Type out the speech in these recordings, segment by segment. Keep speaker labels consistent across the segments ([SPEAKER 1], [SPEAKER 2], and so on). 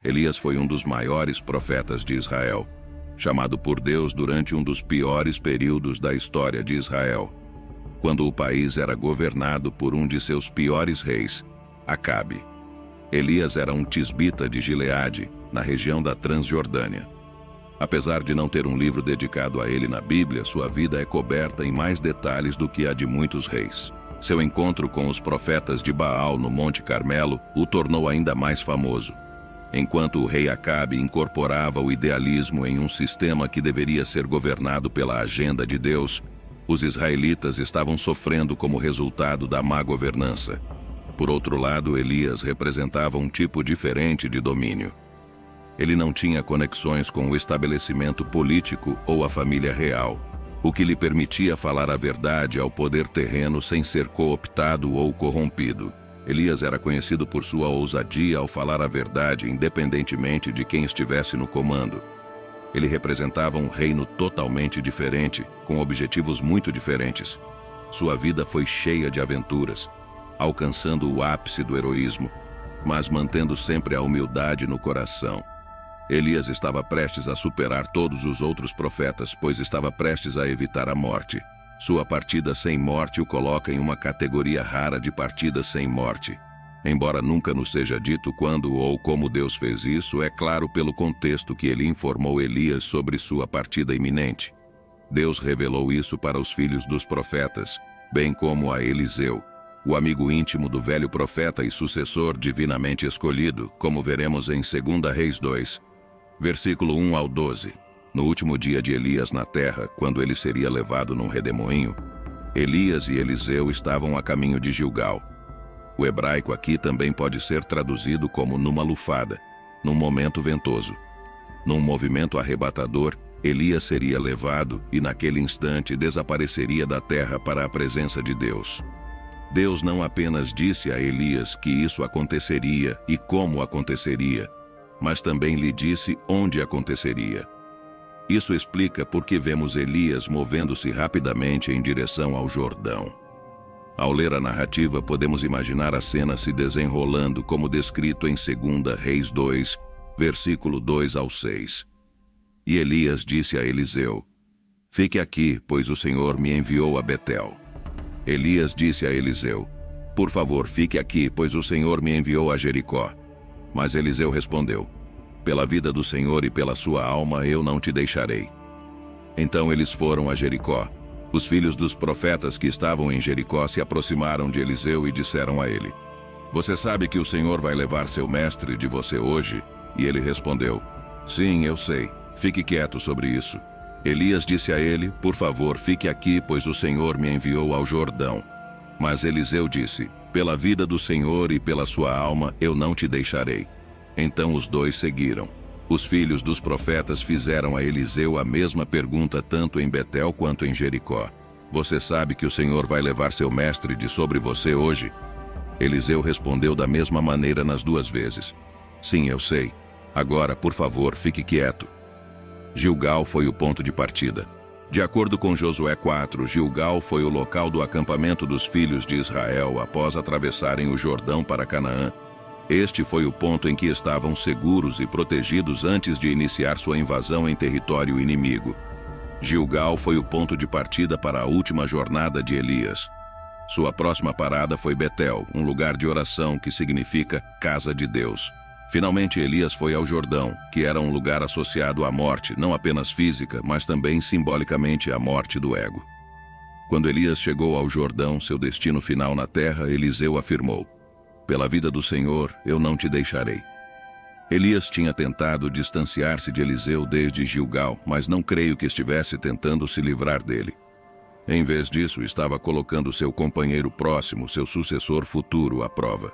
[SPEAKER 1] Elias foi um dos maiores profetas de Israel, chamado por Deus durante um dos piores períodos da história de Israel, quando o país era governado por um de seus piores reis, Acabe. Elias era um tisbita de Gileade, na região da Transjordânia. Apesar de não ter um livro dedicado a ele na Bíblia, sua vida é coberta em mais detalhes do que a de muitos reis. Seu encontro com os profetas de Baal no Monte Carmelo o tornou ainda mais famoso. Enquanto o rei Acabe incorporava o idealismo em um sistema que deveria ser governado pela agenda de Deus, os israelitas estavam sofrendo como resultado da má governança. Por outro lado, Elias representava um tipo diferente de domínio. Ele não tinha conexões com o estabelecimento político ou a família real, o que lhe permitia falar a verdade ao poder terreno sem ser cooptado ou corrompido. Elias era conhecido por sua ousadia ao falar a verdade, independentemente de quem estivesse no comando. Ele representava um reino totalmente diferente, com objetivos muito diferentes. Sua vida foi cheia de aventuras, alcançando o ápice do heroísmo, mas mantendo sempre a humildade no coração. Elias estava prestes a superar todos os outros profetas, pois estava prestes a evitar a morte. Sua partida sem morte o coloca em uma categoria rara de partidas sem morte. Embora nunca nos seja dito quando ou como Deus fez isso, é claro pelo contexto que ele informou Elias sobre sua partida iminente. Deus revelou isso para os filhos dos profetas, bem como a Eliseu, o amigo íntimo do velho profeta e sucessor divinamente escolhido, como veremos em 2 Reis 2, versículo 1 ao 12. No último dia de Elias na terra, quando ele seria levado num redemoinho, Elias e Eliseu estavam a caminho de Gilgal. O hebraico aqui também pode ser traduzido como numa lufada, num momento ventoso. Num movimento arrebatador, Elias seria levado e naquele instante desapareceria da terra para a presença de Deus. Deus não apenas disse a Elias que isso aconteceria e como aconteceria, mas também lhe disse onde aconteceria. Isso explica por que vemos Elias movendo-se rapidamente em direção ao Jordão. Ao ler a narrativa, podemos imaginar a cena se desenrolando como descrito em 2 Reis 2, versículo 2 ao 6. E Elias disse a Eliseu: "Fique aqui, pois o Senhor me enviou a Betel." Elias disse a Eliseu: "Por favor, fique aqui, pois o Senhor me enviou a Jericó." Mas Eliseu respondeu: "Pela vida do Senhor e pela sua alma, eu não te deixarei." Então eles foram a Jericó. Os filhos dos profetas que estavam em Jericó se aproximaram de Eliseu e disseram a ele: "Você sabe que o Senhor vai levar seu mestre de você hoje?" E ele respondeu: "Sim, eu sei. Fique quieto sobre isso." Elias disse a ele: "Por favor, fique aqui, pois o Senhor me enviou ao Jordão." Mas Eliseu disse: "Pela vida do Senhor e pela sua alma, eu não te deixarei." Então os dois seguiram. Os filhos dos profetas fizeram a Eliseu a mesma pergunta tanto em Betel quanto em Jericó: "Você sabe que o Senhor vai levar seu mestre de sobre você hoje?" Eliseu respondeu da mesma maneira nas duas vezes: "Sim, eu sei. Agora, por favor, fique quieto." Gilgal foi o ponto de partida. De acordo com Josué 4, Gilgal foi o local do acampamento dos filhos de Israel após atravessarem o Jordão para Canaã. Este foi o ponto em que estavam seguros e protegidos antes de iniciar sua invasão em território inimigo. Gilgal foi o ponto de partida para a última jornada de Elias. Sua próxima parada foi Betel, um lugar de oração que significa casa de Deus. Finalmente Elias foi ao Jordão, que era um lugar associado à morte, não apenas física, mas também simbolicamente à morte do ego. Quando Elias chegou ao Jordão, seu destino final na terra, Eliseu afirmou: "Pela vida do Senhor, eu não te deixarei." Elias tinha tentado distanciar-se de Eliseu desde Gilgal, mas não creio que estivesse tentando se livrar dele. Em vez disso, estava colocando seu companheiro próximo, seu sucessor futuro, à prova.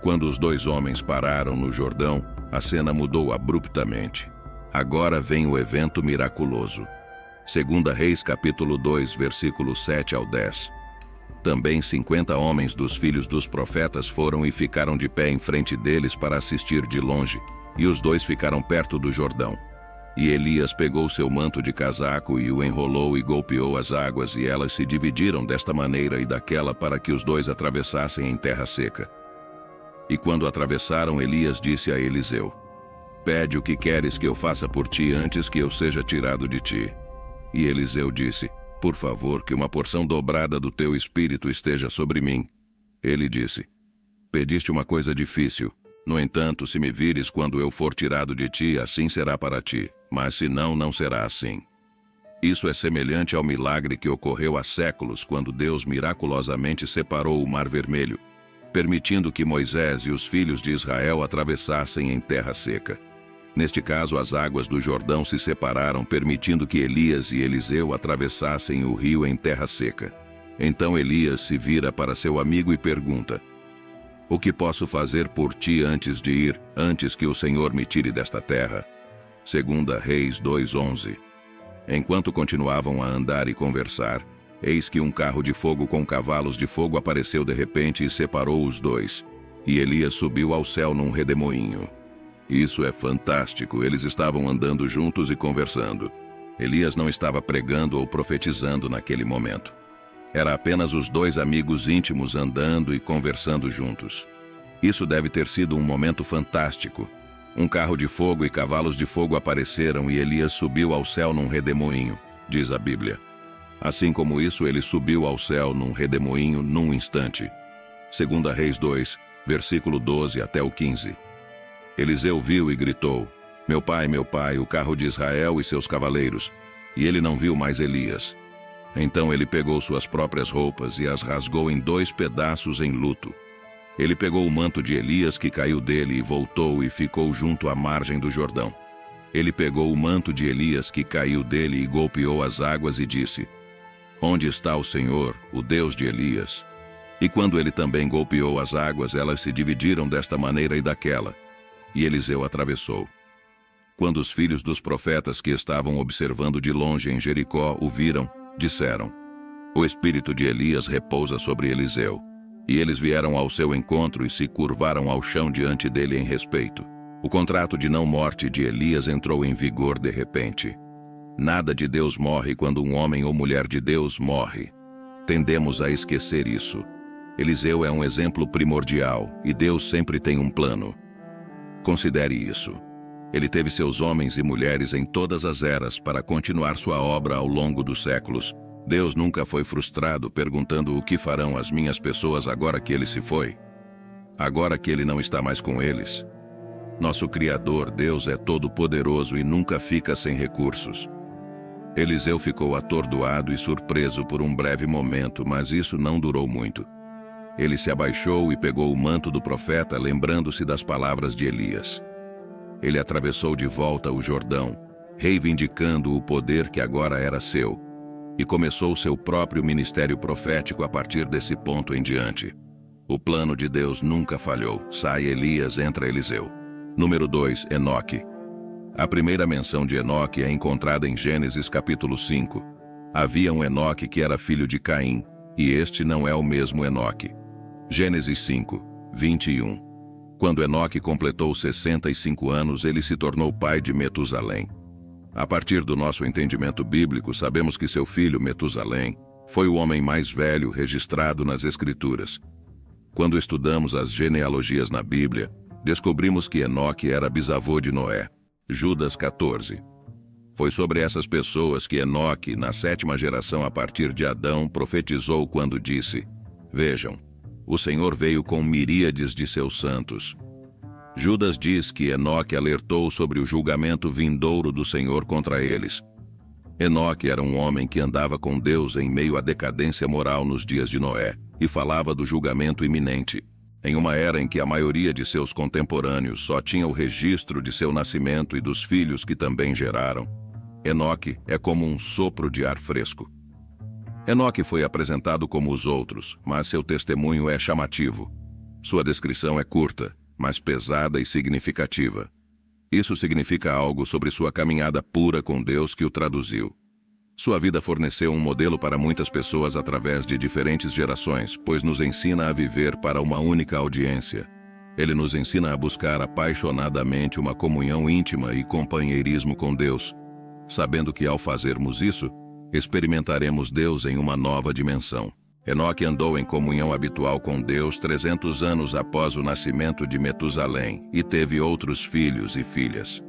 [SPEAKER 1] Quando os dois homens pararam no Jordão, a cena mudou abruptamente. Agora vem o evento miraculoso. 2 Reis capítulo 2, versículos 7 ao 10. Também 50 homens dos filhos dos profetas foram e ficaram de pé em frente deles para assistir de longe, e os dois ficaram perto do Jordão. E Elias pegou seu manto de casaco e o enrolou e golpeou as águas, e elas se dividiram desta maneira e daquela para que os dois atravessassem em terra seca. E quando atravessaram, Elias disse a Eliseu: pede o que queres que eu faça por ti antes que eu seja tirado de ti. E Eliseu disse, por favor, que uma porção dobrada do teu espírito esteja sobre mim. Ele disse, pediste uma coisa difícil. No entanto, se me vires quando eu for tirado de ti, assim será para ti. Mas se não, não será assim. Isso é semelhante ao milagre que ocorreu há séculos quando Deus miraculosamente separou o Mar Vermelho, permitindo que Moisés e os filhos de Israel atravessassem em terra seca. Neste caso, as águas do Jordão se separaram, permitindo que Elias e Eliseu atravessassem o rio em terra seca. Então Elias se vira para seu amigo e pergunta, o que posso fazer por ti antes de ir, antes que o Senhor me tire desta terra? 2 Reis 2:11. Enquanto continuavam a andar e conversar, eis que um carro de fogo com cavalos de fogo apareceu de repente e separou os dois. E Elias subiu ao céu num redemoinho. Isso é fantástico, eles estavam andando juntos e conversando. Elias não estava pregando ou profetizando naquele momento. Era apenas os dois amigos íntimos andando e conversando juntos. Isso deve ter sido um momento fantástico. Um carro de fogo e cavalos de fogo apareceram e Elias subiu ao céu num redemoinho, diz a Bíblia. Assim como isso, ele subiu ao céu num redemoinho num instante. 2 Reis 2, versículo 12 até o 15. Eliseu viu e gritou, meu pai, o carro de Israel e seus cavaleiros. E ele não viu mais Elias. Então ele pegou suas próprias roupas e as rasgou em 2 pedaços em luto. Ele pegou o manto de Elias que caiu dele e voltou e ficou junto à margem do Jordão. Ele pegou o manto de Elias que caiu dele e golpeou as águas e disse, onde está o Senhor, o Deus de Elias? E quando ele também golpeou as águas, elas se dividiram desta maneira e daquela. E Eliseu atravessou. Quando os filhos dos profetas que estavam observando de longe em Jericó o viram, disseram, o espírito de Elias repousa sobre Eliseu. E eles vieram ao seu encontro e se curvaram ao chão diante dele em respeito. O contrato de não morte de Elias entrou em vigor de repente. Nada de Deus morre quando um homem ou mulher de Deus morre. Tendemos a esquecer isso. Eliseu é um exemplo primordial e Deus sempre tem um plano. Considere isso. Ele teve seus homens e mulheres em todas as eras para continuar sua obra ao longo dos séculos. Deus nunca foi frustrado perguntando o que farão as minhas pessoas agora que ele se foi. Agora que ele não está mais com eles. Nosso Criador, Deus, é todo-poderoso e nunca fica sem recursos. Eliseu ficou atordoado e surpreso por um breve momento, mas isso não durou muito. Ele se abaixou e pegou o manto do profeta, lembrando-se das palavras de Elias. Ele atravessou de volta o Jordão, reivindicando o poder que agora era seu, e começou seu próprio ministério profético a partir desse ponto em diante. O plano de Deus nunca falhou. Sai Elias, entra Eliseu. Número 2, Enoque. A primeira menção de Enoque é encontrada em Gênesis capítulo 5. Havia um Enoque que era filho de Caim, e este não é o mesmo Enoque. Gênesis 5, 21. Quando Enoque completou 65 anos, ele se tornou pai de Metusalém. A partir do nosso entendimento bíblico, sabemos que seu filho, Metusalém, foi o homem mais velho registrado nas Escrituras. Quando estudamos as genealogias na Bíblia, descobrimos que Enoque era bisavô de Noé. Judas 14. Foi sobre essas pessoas que Enoque, na 7ª geração a partir de Adão, profetizou quando disse, vejam, o Senhor veio com miríades de seus santos. Judas diz que Enoque alertou sobre o julgamento vindouro do Senhor contra eles. Enoque era um homem que andava com Deus em meio à decadência moral nos dias de Noé e falava do julgamento iminente, em uma era em que a maioria de seus contemporâneos só tinha o registro de seu nascimento e dos filhos que também geraram. Enoque é como um sopro de ar fresco. Enoque foi apresentado como os outros, mas seu testemunho é chamativo. Sua descrição é curta, mas pesada e significativa. Isso significa algo sobre sua caminhada pura com Deus que o traduziu. Sua vida forneceu um modelo para muitas pessoas através de diferentes gerações, pois nos ensina a viver para uma única audiência. Ele nos ensina a buscar apaixonadamente uma comunhão íntima e companheirismo com Deus, sabendo que ao fazermos isso, experimentaremos Deus em uma nova dimensão. Enoque andou em comunhão habitual com Deus 300 anos após o nascimento de Metusalém e teve outros filhos e filhas.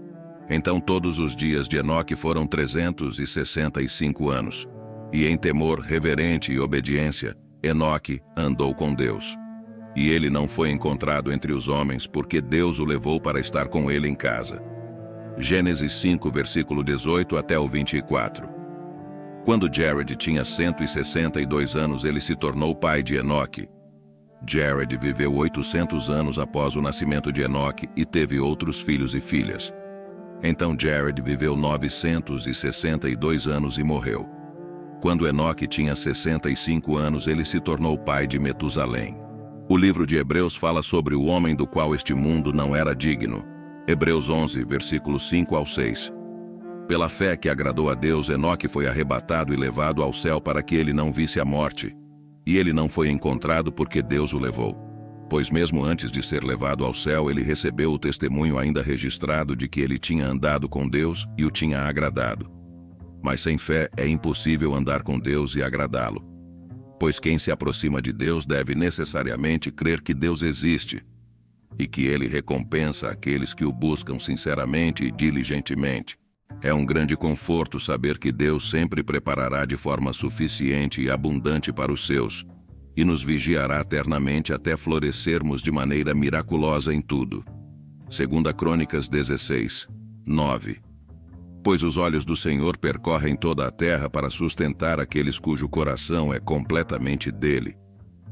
[SPEAKER 1] Então todos os dias de Enoque foram 365 anos. E em temor reverente e obediência, Enoque andou com Deus. E ele não foi encontrado entre os homens, porque Deus o levou para estar com ele em casa. Gênesis 5, versículo 18 até o 24. Quando Jared tinha 162 anos, ele se tornou pai de Enoque. Jared viveu 800 anos após o nascimento de Enoque e teve outros filhos e filhas. Então Jared viveu 962 anos e morreu. Quando Enoque tinha 65 anos, ele se tornou pai de Metusalém. O livro de Hebreus fala sobre o homem do qual este mundo não era digno. Hebreus 11, versículos 5 ao 6. Pela fé que agradou a Deus, Enoque foi arrebatado e levado ao céu para que ele não visse a morte. E ele não foi encontrado porque Deus o levou. Pois mesmo antes de ser levado ao céu, ele recebeu o testemunho ainda registrado de que ele tinha andado com Deus e o tinha agradado. Mas sem fé é impossível andar com Deus e agradá-lo. Pois quem se aproxima de Deus deve necessariamente crer que Deus existe e que ele recompensa aqueles que o buscam sinceramente e diligentemente. É um grande conforto saber que Deus sempre preparará de forma suficiente e abundante para os seus, e nos vigiará eternamente até florescermos de maneira miraculosa em tudo. 2 Crônicas 16, 9. Pois os olhos do Senhor percorrem toda a terra para sustentar aqueles cujo coração é completamente dele.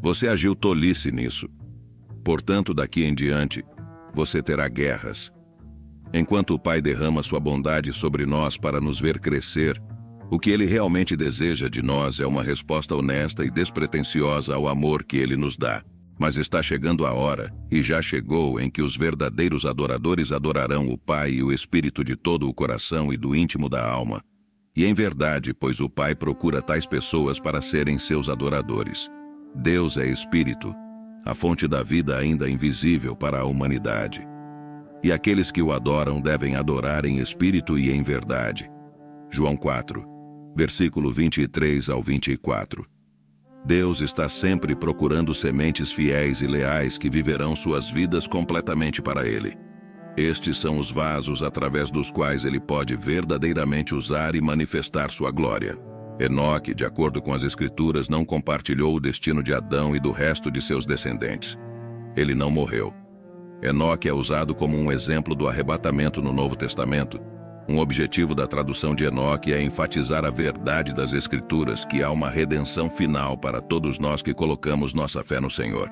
[SPEAKER 1] Você agiu tolice nisso. Portanto, daqui em diante, você terá guerras. Enquanto o Pai derrama sua bondade sobre nós para nos ver crescer, o que Ele realmente deseja de nós é uma resposta honesta e despretensiosa ao amor que Ele nos dá. Mas está chegando a hora, e já chegou, em que os verdadeiros adoradores adorarão o Pai e o Espírito de todo o coração e do íntimo da alma. E em verdade, pois o Pai procura tais pessoas para serem seus adoradores. Deus é Espírito, a fonte da vida ainda invisível para a humanidade. E aqueles que o adoram devem adorar em espírito e em verdade. João 4, versículo 23 ao 24. Deus está sempre procurando sementes fiéis e leais que viverão suas vidas completamente para Ele. Estes são os vasos através dos quais Ele pode verdadeiramente usar e manifestar sua glória. Enoque, de acordo com as Escrituras, não compartilhou o destino de Adão e do resto de seus descendentes. Ele não morreu. Enoque é usado como um exemplo do arrebatamento no Novo Testamento. Um objetivo da tradução de Enoque é enfatizar a verdade das Escrituras, que há uma redenção final para todos nós que colocamos nossa fé no Senhor.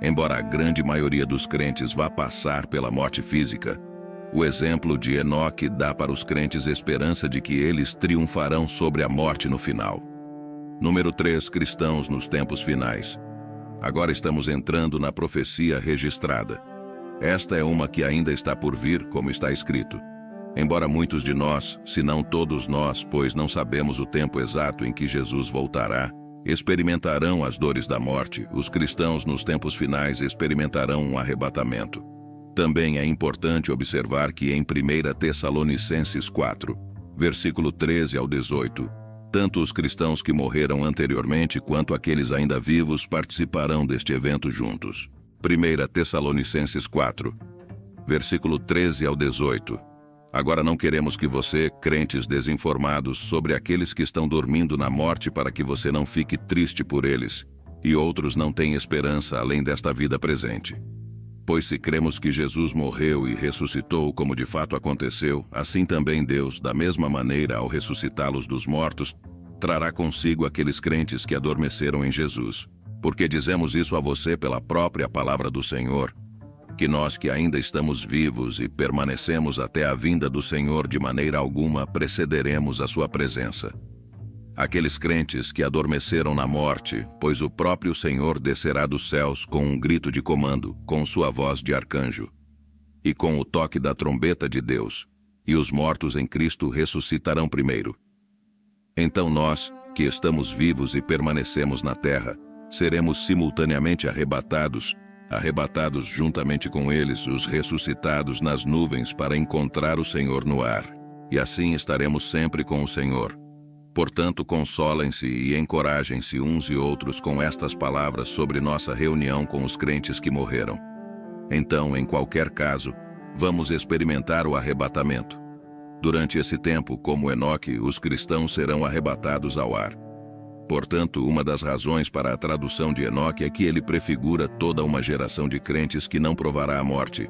[SPEAKER 1] Embora a grande maioria dos crentes vá passar pela morte física, o exemplo de Enoque dá para os crentes esperança de que eles triunfarão sobre a morte no final. Número 3. Cristãos nos tempos finais. Agora estamos entrando na profecia registrada. Esta é uma que ainda está por vir, como está escrito. Embora muitos de nós, se não todos nós, pois não sabemos o tempo exato em que Jesus voltará, experimentarão as dores da morte, os cristãos nos tempos finais experimentarão um arrebatamento. Também é importante observar que em 1 Tessalonicenses 4, versículo 13 ao 18, tanto os cristãos que morreram anteriormente quanto aqueles ainda vivos participarão deste evento juntos. 1 Tessalonicenses 4, versículo 13 ao 18. Agora não queremos que você, crentes desinformados sobre aqueles que estão dormindo na morte, para que você não fique triste por eles, e outros não têm esperança além desta vida presente. Pois se cremos que Jesus morreu e ressuscitou como de fato aconteceu, assim também Deus, da mesma maneira, ao ressuscitá-los dos mortos, trará consigo aqueles crentes que adormeceram em Jesus. Porque dizemos isso a você pela própria palavra do Senhor, que nós que ainda estamos vivos e permanecemos até a vinda do Senhor de maneira alguma precederemos a sua presença. Aqueles crentes que adormeceram na morte, pois o próprio Senhor descerá dos céus com um grito de comando, com sua voz de arcanjo, e com o toque da trombeta de Deus, e os mortos em Cristo ressuscitarão primeiro. Então nós, que estamos vivos e permanecemos na terra, seremos simultaneamente arrebatados juntamente com eles, os ressuscitados nas nuvens para encontrar o Senhor no ar. E assim estaremos sempre com o Senhor. Portanto, consolem-se e encorajem-se uns e outros com estas palavras sobre nossa reunião com os crentes que morreram. Então, em qualquer caso, vamos experimentar o arrebatamento. Durante esse tempo, como Enoque, os cristãos serão arrebatados ao ar. Portanto, uma das razões para a tradução de Enoque é que ele prefigura toda uma geração de crentes que não provará a morte,